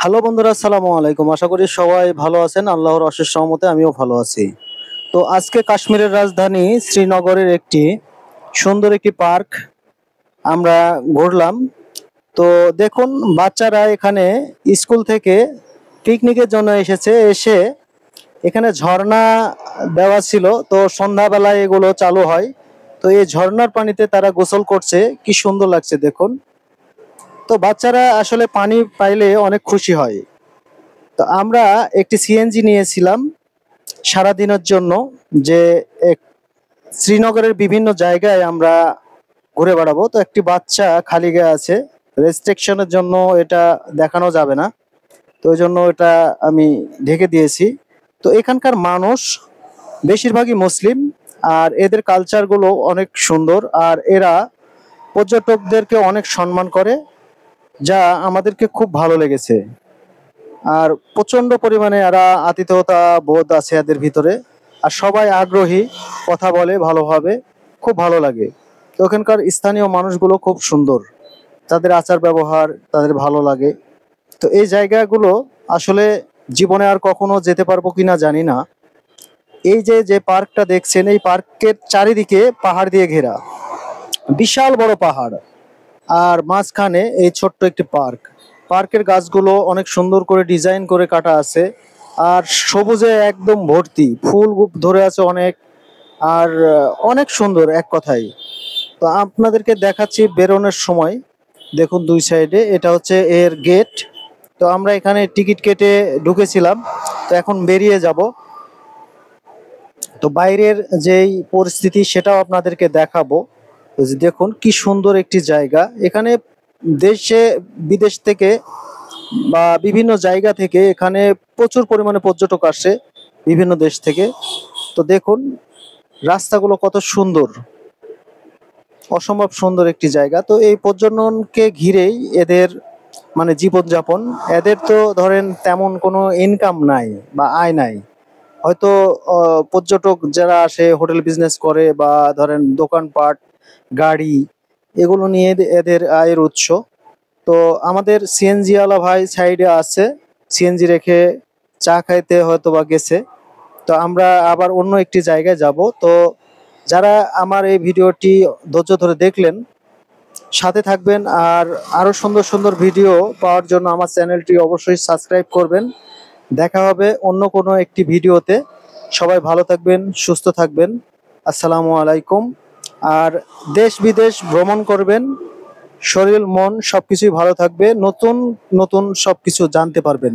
Hello বন্ধুরা, আসসালামু আলাইকুম। আশা করি সবাই ভালো আছেন। আল্লাহর অশেষ রহমতে আমিও ভালো আছি। তো আজকে কাশ্মীরের রাজধানী শ্রীনগরের একটি সুন্দর একটি পার্ক আমরা ঘুরলাম। তো দেখুন, বাচ্চারা এখানে স্কুল থেকে পিকনিকের জন্য এসে এখানে ঝর্ণা দেওয়া ছিল। তো সন্ধ্যাবেলায় এগুলো চালু হয়। তো এই ঝর্ণার পানিতে তারা গোসল করছে, কি সুন্দর লাগছে দেখুন। তো বাচ্চারা আসলে পানি পাইলে অনেক খুশি হয়। তো আমরা একটি সিএনজি নিয়েছিলাম সারা দিনের জন্য, যে এক- শ্রীনগরের বিভিন্ন জায়গায় আমরা ঘুরে বেড়াবো। তো একটি বাচ্চা খালি গায়ে আছে, রেস্ট্রিকশনের জন্য এটা দেখানো যাবে না, তো ওই জন্য এটা আমি ঢেকে দিয়েছি। তো এখানকার মানুষ বেশিরভাগই মুসলিম, আর এদের কালচারগুলো অনেক সুন্দর, আর এরা পর্যটকদেরকে অনেক সম্মান করে, যা আমাদেরকে খুব ভালো লেগেছে। আর প্রচন্ড পরিমাণে এরা আতিথেয়তা বোধ আছে এদের ভিতরে, আর সবাই আগ্রহী, কথা বলে ভালোভাবে, খুব ভালো লাগে। তো ওখানকার স্থানীয় মানুষগুলো খুব সুন্দর, তাদের আচার ব্যবহার তাদের ভালো লাগে। তো এই জায়গাগুলো আসলে জীবনে আর কখনো যেতে পারবো কিনা জানি না। এই যে যে পার্কটা দেখছেন, এই পার্কের চারিদিকে পাহাড় দিয়ে ঘেরা, বিশাল বড় পাহাড়, আর মাঝখানে এই ছোট্ট একটি পার্ক। পার্কের গাছগুলো অনেক সুন্দর করে ডিজাইন করে কাটা আছে, আর সবুজে একদম ভর্তি, ফুল ধরে আছে অনেক। আর অনেক সুন্দর এক কথায়। তো আপনাদেরকে দেখাচ্ছি বেরোনোর সময়। দেখুন দুই সাইডে, এটা হচ্ছে এর গেট। তো আমরা এখানে টিকিট কেটে ঢুকেছিলাম, তো এখন বেরিয়ে যাব। তো বাইরের যেই পরিস্থিতি সেটাও আপনাদেরকে দেখাবো। এই যে দেখুন কি সুন্দর একটি জায়গা। এখানে দেশে বিদেশ থেকে বা বিভিন্ন জায়গা থেকে এখানে প্রচুর পরিমাণে পর্যটক আসে, বিভিন্ন দেশ থেকে। তো দেখুন রাস্তাগুলো কত সুন্দর, অসম্ভব সুন্দর একটি জায়গা। তো এই পর্যটনকে ঘিরেই এদের মানে জীবনযাপন। এদের তো ধরেন তেমন কোনো ইনকাম নাই বা আয় নাই। হয়তো পর্যটক যারা আসে হোটেল বিজনেস করে, বা ধরেন দোকানপাট, গাড়ি, এগুলো নিয়ে এদের আয়ের উৎস। তো আমাদের সিএনজি ওয়ালা ভাই সাইডে আছে, সিএনজি রেখে চা খাইতে হয়তো বা গেছে। তো আমরা আবার অন্য একটি জায়গায় যাব। তো যারা আমার এই ভিডিওটি ধৈর্য ধরে দেখলেন, সাথে থাকবেন। আর আরো সুন্দর সুন্দর ভিডিও পাওয়ার জন্য আমার চ্যানেলটি অবশ্যই সাবস্ক্রাইব করবেন। দেখা হবে অন্য কোনো একটি ভিডিওতে। সবাই ভালো থাকবেন, সুস্থ থাকবেন। আসসালামু আলাইকুম। আর দেশ বিদেশ ভ্রমণ করবেন, শরীর মন সবকিছুই ভালো থাকবে, নতুন নতুন সবকিছু জানতে পারবেন।